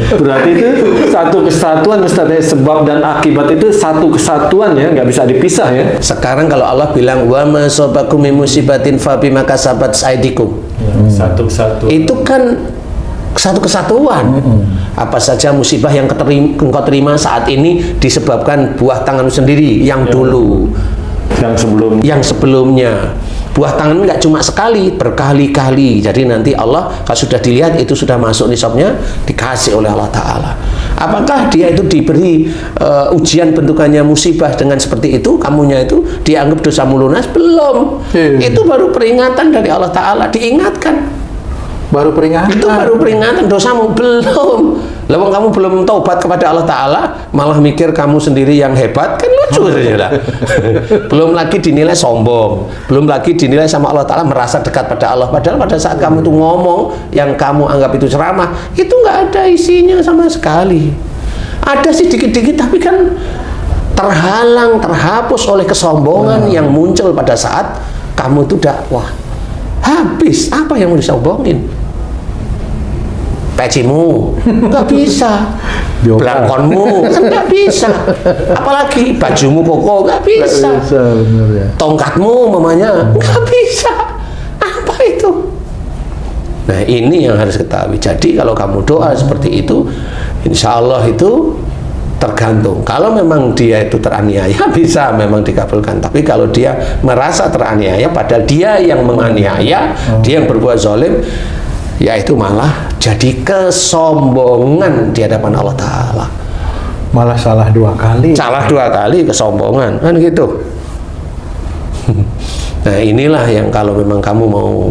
Berarti itu satu kesatuan Ustaz, sebab dan akibat itu satu kesatuan ya, nggak bisa dipisah ya. Sekarang kalau Allah bilang wa ma sabakum min musibatin fa bima kasabat aydikum. Satu kesatuan. Itu kan satu kesatuan. Apa saja musibah yang engkau terima saat ini disebabkan buah tanganmu sendiri yang dulu. Yang sebelumnya. Buah tangan nggak cuma sekali, berkali-kali. Jadi nanti Allah kalau sudah dilihat itu sudah masuk nisabnya, dikasih oleh Allah Ta'ala. Apakah dia itu diberi ujian bentukannya musibah dengan seperti itu, kamunya itu dianggap dosamu lunas? Belum. Itu baru peringatan dari Allah Ta'ala, diingatkan. Baru peringatan. Itu baru peringatan, dosamu belum. Lawang kamu belum taubat kepada Allah Ta'ala, malah mikir kamu sendiri yang hebat, kan lucu saja lah. Belum lagi dinilai sombong, belum lagi dinilai sama Allah Ta'ala merasa dekat pada Allah. Padahal pada saat kamu itu ngomong, yang kamu anggap itu ceramah, itu nggak ada isinya sama sekali. Ada sih dikit-dikit, tapi kan terhalang, terhapus oleh kesombongan yang muncul pada saat kamu itu dakwah. Habis, apa yang mau disombongin? Pecimu nggak bisa, belangkonmu kan nggak bisa, apalagi bajumu koko nggak bisa, tongkatmu mamanya nggak bisa, apa itu? Nah ini yang harus ketahui. Jadi kalau kamu doa seperti itu, insya Allah itu tergantung. Kalau memang dia itu teraniaya, bisa memang dikabulkan. Tapi kalau dia merasa teraniaya, padahal dia yang menganiaya, dia yang berbuat zalim, ya itu malah jadi kesombongan di hadapan Allah Ta'ala. Malah salah dua kali. Salah dua kali, kesombongan, kan gitu. Nah inilah yang kalau memang kamu mau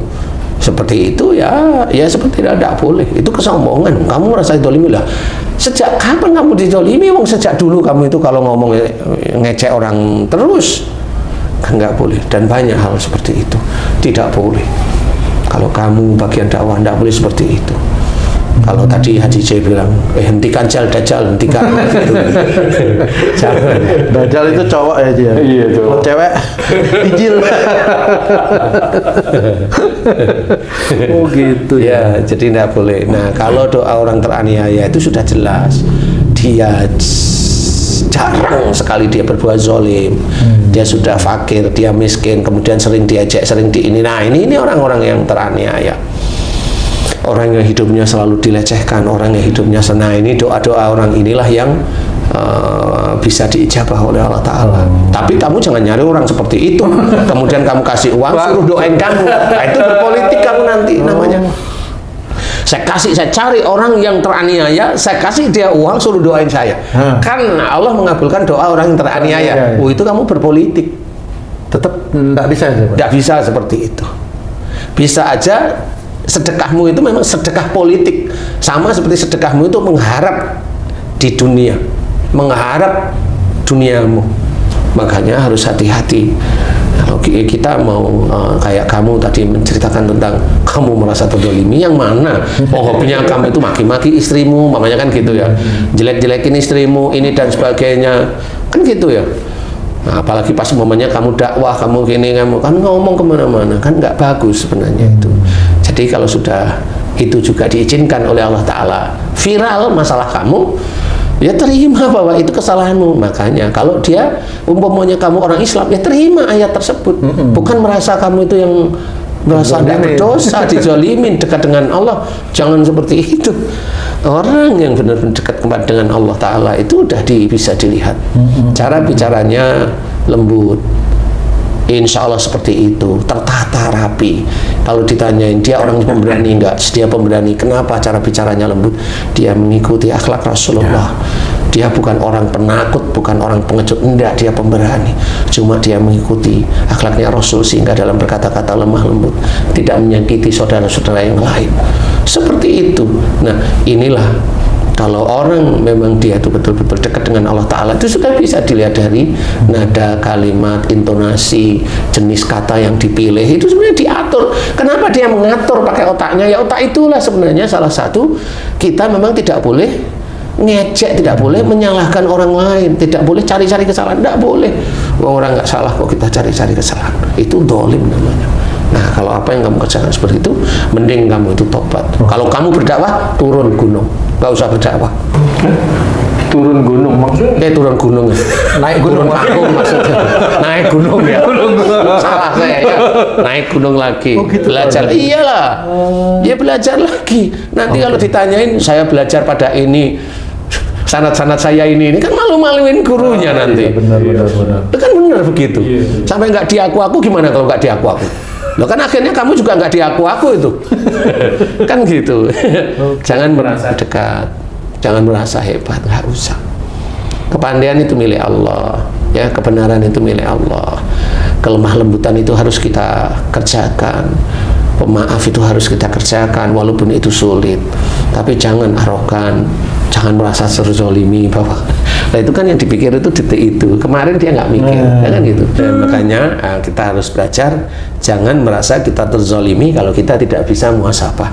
seperti itu, ya seperti tidak boleh. Itu kesombongan. Kamu merasa dizalimi lah. Sejak kapan kamu dizalimi? Wong sejak dulu kamu itu kalau ngomong ngecek orang terus, kan nggak boleh. Dan banyak hal seperti itu tidak boleh. Kalau kamu bagian dakwah tidak boleh seperti itu. Kalau tadi Haji J bilang, hentikan Dajjal, hentikan. Jangan. Dajjal itu cowok ya dia. Iya tuh. Kalau cewek, ijil. Oh gitu ya. Jadi tidak boleh. Nah kalau doa orang teraniaya itu sudah jelas, dia jarang sekali dia berbuat zalim. Dia sudah fakir, dia miskin, kemudian sering diajak, sering di ini. Nah ini orang-orang yang teraniaya. Orang yang hidupnya selalu dilecehkan, orang yang hidupnya senang. Ini doa-doa orang inilah yang bisa diijabah oleh Allah Ta'ala. Tapi kamu jangan nyari orang seperti itu, kemudian kamu kasih uang, suruh doain kamu. Nah, itu berpolitik kamu nanti namanya. Saya cari orang yang teraniaya, saya kasih dia uang, suruh doain saya. Kan Allah mengabulkan doa orang yang teraniaya. Oh, itu kamu berpolitik. Tetap tidak bisa. Tidak bisa seperti itu. Bisa aja sedekahmu itu memang sedekah politik, sama seperti sedekahmu itu mengharap di dunia, mengharap duniamu. Makanya harus hati-hati. Kalau kita mau kayak kamu tadi menceritakan tentang kamu merasa terzalimi, yang mana hobinya kamu itu maki-maki istrimu, makanya kan gitu ya, jelek-jelekin istrimu ini dan sebagainya, kan gitu ya. Nah, apalagi pas momennya kamu dakwah, kamu gini, kamu kan ngomong kemana-mana, kan nggak bagus sebenarnya itu. Jadi kalau sudah itu juga diizinkan oleh Allah Ta'ala, viral masalah kamu, ya terima bahwa itu kesalahanmu. Makanya kalau dia umpamanya kamu orang Islam, ya terima ayat tersebut. Bukan merasa kamu itu yang merasa tidak berdosa, dizalimin, dekat dengan Allah. Jangan seperti itu. Orang yang benar-benar dekat dengan Allah Ta'ala itu udah bisa dilihat. Cara bicaranya lembut, insya Allah seperti itu, tertata rapi. Kalau ditanyain dia orang pemberani enggak, dia pemberani. Kenapa? Cara bicaranya lembut. Dia mengikuti akhlak Rasulullah. Dia bukan orang penakut, bukan orang pengecut, enggak, dia pemberani. Cuma dia mengikuti akhlaknya Rasul, sehingga dalam berkata-kata lemah lembut, tidak menyakiti saudara-saudara yang lain. Seperti itu. Nah, inilah kalau orang memang dia itu betul-betul dekat dengan Allah Ta'ala, itu sudah bisa dilihat dari nada, kalimat, intonasi, jenis kata yang dipilih. Itu sebenarnya diatur. Kenapa dia mengatur pakai otaknya? Ya otak itulah sebenarnya salah satu. Kita memang tidak boleh ngejek, tidak boleh menyalahkan orang lain, tidak boleh cari-cari kesalahan, tidak boleh. Orang nggak salah kok kita cari-cari kesalahan, itu dolim namanya. Nah kalau apa yang kamu kerjakan seperti itu, mending kamu itu tobat. Kalau kamu berdakwah, turun gunung. nggak usah berdakwah. Turun gunung maksudnya. Turun gunung, Naik gunung. turun panggung maksudnya, naik gunung ya. Salah saya ya. Naik gunung lagi, belajar. Iyalah, ya belajar lagi. Nanti kalau ditanyain, saya belajar pada ini, sanad-sanad saya ini kan malu-maluin gurunya nanti. Benar. Itu kan benar begitu. Sampai nggak diaku-aku gimana kalau nggak diaku-aku? Loh kan akhirnya kamu juga nggak diaku-aku itu. Kan gitu. Jangan merasa dekat, jangan merasa hebat, nggak usah. Kepandaian itu milik Allah, ya, kebenaran itu milik Allah. Kelemah lembutan itu harus kita kerjakan. Pemaaf itu harus kita kerjakan walaupun itu sulit. Tapi jangan arogan, jangan merasa terzolimi bahwa nah itu kan yang dipikir itu detik itu. Kemarin dia nggak mikir, ya kan gitu. Dan makanya kita harus belajar jangan merasa kita terzolimi kalau kita tidak bisa muhasabah.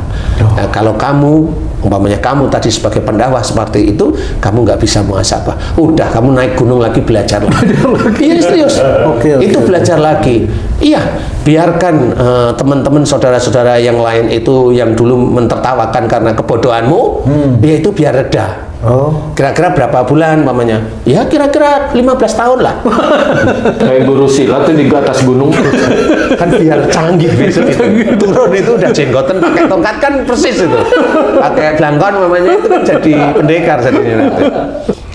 Kalau kamu umpamanya kamu tadi sebagai pendakwah seperti itu, kamu nggak bisa muhasabah. Udah, kamu naik gunung lagi, belajar lagi. Iya serius. Itu belajar lagi. Iya, biarkan teman-teman saudara-saudara yang lain itu yang dulu mentertawakan karena kebodohanmu, ya itu biar reda. Kira-kira berapa bulan mamanya? Ya kira-kira 15 tahun lah. Kayak guru silat tuh di atas gunung. Kan biar canggih besok itu. Turun itu udah jenggotan pakai tongkat kan persis itu. Pakai belangkon mamanya itu kan jadi pendekar jadinya nanti.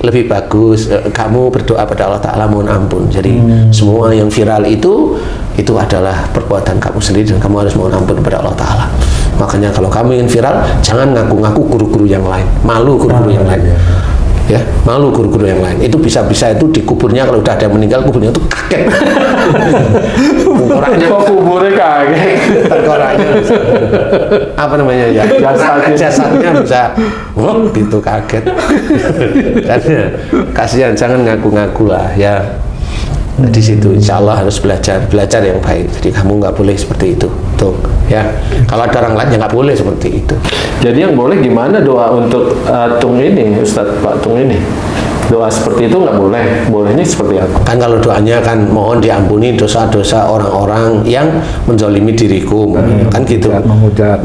Lebih bagus kamu berdoa pada Allah Ta'ala mohon ampun. Jadi semua yang viral itu adalah perbuatan kamu sendiri dan kamu harus mohon ampun kepada Allah Ta'ala. Makanya kalau kamu ingin viral, jangan ngaku-ngaku guru-guru yang lain. Malu guru-guru yang lain. Ya, malu guru-guru yang lain. Itu bisa-bisa itu di kuburnya kalau udah ada yang meninggal, kuburnya itu kaget. Tengkoraknya Kuburnya kaget. tengkoraknya apa namanya ya? Jasadnya bisa gitu kaget. Dan kasihan, jangan ngaku-ngaku lah ya. Di situ insya Allah harus belajar yang baik. Jadi kamu nggak boleh seperti itu, tuh ya. Kalau ada orang lain ya nggak boleh seperti itu. Jadi yang boleh gimana doa untuk Tung ini, Ustadz Pak Tung ini? Doa seperti itu nggak boleh. Bolehnya seperti apa? Kan kalau doanya kan mohon diampuni dosa-dosa orang-orang yang menzalimi diriku, kan gitu.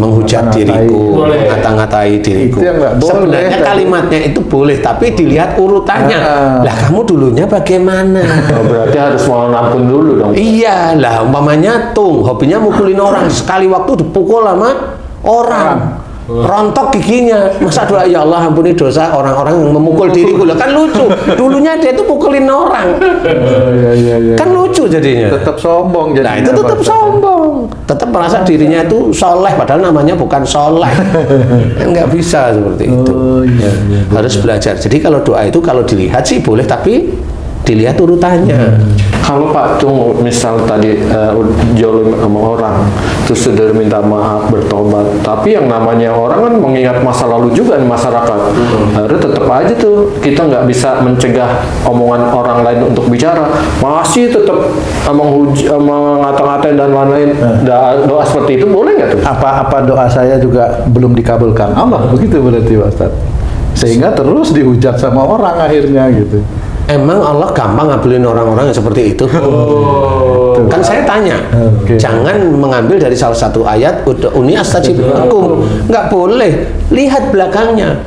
Menghujat diriku, ngata-ngatai diriku. Itu yang nggak boleh. Sebenarnya kalimatnya itu boleh, tapi dilihat urutannya. Lah kamu dulunya bagaimana? Oh, berarti harus mohon ampun dulu dong. Iya lah, umpamanya Tung hobinya mukulin orang, sekali waktu dipukul sama orang. Rontok giginya, masa doa ya Allah ampuni dosa orang-orang yang memukul diriku. Lah kan lucu, dulunya dia tuh pukulin orang. Kan lucu jadinya. Tetap sombong jadinya. Nah itu tetap sombong, tetap merasa dirinya itu soleh padahal namanya bukan soleh. Nggak bisa seperti itu. Harus belajar. Jadi kalau doa itu kalau dilihat sih boleh, tapi dilihat urutannya. Kalau Pak Tung misal tadi jolim sama orang, terus sudah minta maaf, bertobat, tapi yang namanya orang kan mengingat masa lalu juga di masyarakat. Harus tetap aja tuh kita nggak bisa mencegah omongan orang lain untuk bicara, masih tetap mengata-ngatain dan lain-lain. Doa seperti itu boleh nggak tuh? Apa doa saya juga belum dikabulkan Allah, begitu berarti Pak Ustadz. Sehingga terus dihujat sama orang akhirnya gitu. Emang Allah gampang ngabulin orang-orang yang seperti itu? Kan saya tanya, jangan mengambil dari salah satu ayat ud'uni astajib lakum. Nggak boleh, lihat belakangnya.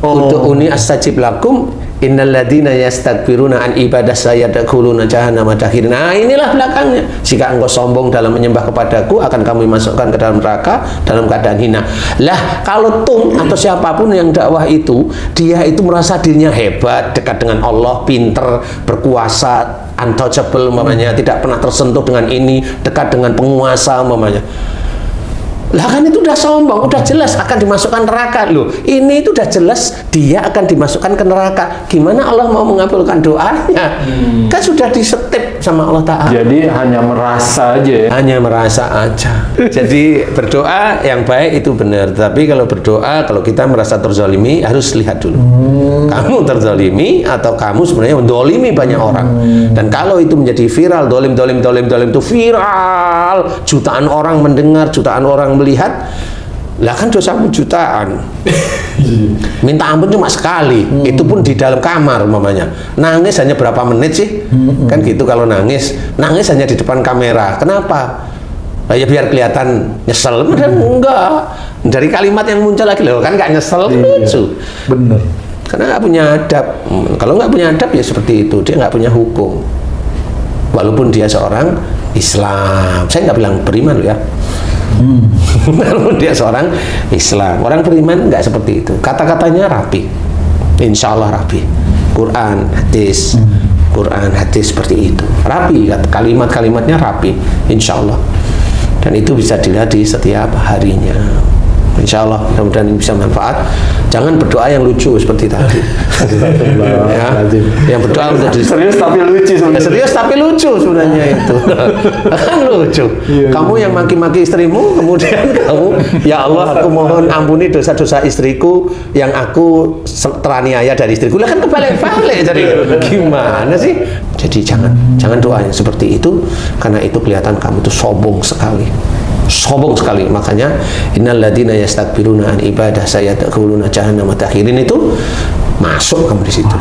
Ud'uni astajib lakum innal ladzina yastakbiruna an ibadah sayadkhuluna jahannama dakhirin. Nah, inilah belakangnya. Jika engkau sombong dalam menyembah kepadaku, akan kami masukkan ke dalam neraka dalam keadaan hina. Lah, kalau Tung atau siapapun yang dakwah itu, dia itu merasa dirinya hebat, dekat dengan Allah, pinter, berkuasa, untouchable umpamanya, tidak pernah tersentuh dengan ini, dekat dengan penguasa umpamanya. Lah kan itu udah sombong, udah jelas akan dimasukkan neraka loh. Ini itu udah jelas dia akan dimasukkan ke neraka. Gimana Allah mau mengabulkan doanya? Kan sudah disetip sama Allah Ta'ala. Jadi hanya merasa aja ya. Hanya merasa aja. Jadi berdoa yang baik itu benar. Tapi kalau berdoa, kalau kita merasa terzalimi, harus lihat dulu. Kamu terzalimi atau kamu sebenarnya mendolimi banyak orang. Dan kalau itu menjadi viral, dolim itu viral, jutaan orang mendengar, jutaan orang melihat, lah kan dosamu jutaan. Minta ampun cuma sekali, itu pun di dalam kamar umpamanya. Nangis hanya berapa menit sih? Kan gitu kalau nangis hanya di depan kamera. Kenapa? Nah, ya biar kelihatan nyesel. Padahal enggak. Dari kalimat yang muncul lagi loh, kan nggak nyesel, lucu. Bener. Karena nggak punya adab. Kalau nggak punya adab ya seperti itu, dia nggak punya hukum. Walaupun dia seorang Islam, saya nggak bilang beriman loh ya. Walaupun dia seorang Islam, orang beriman nggak seperti itu. Kata-katanya rapi, insya Allah rapi. Quran, hadis, Quran, hadis seperti itu, rapi. Kalimat-kalimatnya rapi, insya Allah. Dan itu bisa dilihat di setiap harinya. Insya Allah, mudah-mudahan ini bisa manfaat. Jangan berdoa yang lucu seperti tadi. Ya, yang berdoa untuk Serius tapi lucu sebenarnya. serius tapi lucu sebenarnya itu. Kan lucu. Kamu yang maki-maki istrimu, kemudian kamu, ya Allah, aku mohon ampuni dosa-dosa istriku yang aku teraniaya dari istriku. Lah kan kebalik-balik. Jadi gimana sih? Jadi jangan doa yang seperti itu, karena itu kelihatan kamu tuh sombong sekali. Sombong sekali. Makanya innal ladzina yastakbiruna an ibadah sayadkhuluna jahannama dakhirin, itu masuk kamu di situ.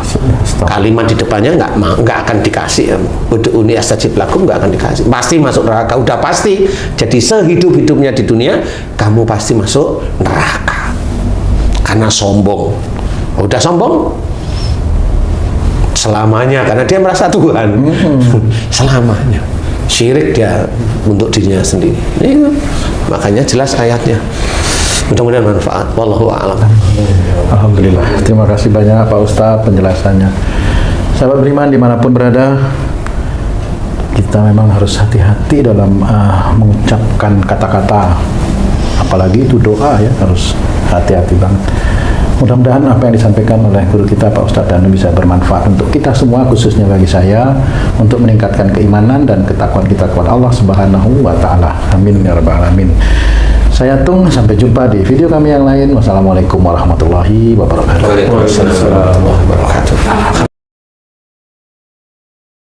Kalimat di depannya nggak akan dikasih. Ud'uni astajib lakum, nggak akan dikasih. Pasti masuk neraka, udah pasti. Jadi sehidup-hidupnya di dunia kamu pasti masuk neraka. Karena sombong. Udah sombong selamanya, karena dia merasa Tuhan. Selamanya. Syirik dia untuk dirinya sendiri. Itu makanya jelas ayatnya. Mudah-mudahan manfaat. Wallahu a'lam. Alhamdulillah. Terima kasih banyak Pak Ustadz penjelasannya. Sahabat beriman dimanapun berada, kita memang harus hati-hati dalam mengucapkan kata-kata, apalagi itu doa ya, harus hati-hati banget. Mudah-mudahan apa yang disampaikan oleh guru kita Pak Ustadz Danu bisa bermanfaat untuk kita semua, khususnya bagi saya, untuk meningkatkan keimanan dan ketakwaan kita kepada Allah Subhanahu wa Ta'ala. Amin ya Rabbal Alamin. Saya Tung, sampai jumpa di video kami yang lain. Wassalamualaikum warahmatullahi wabarakatuh. Waalaikumsalam warahmatullahi wabarakatuh.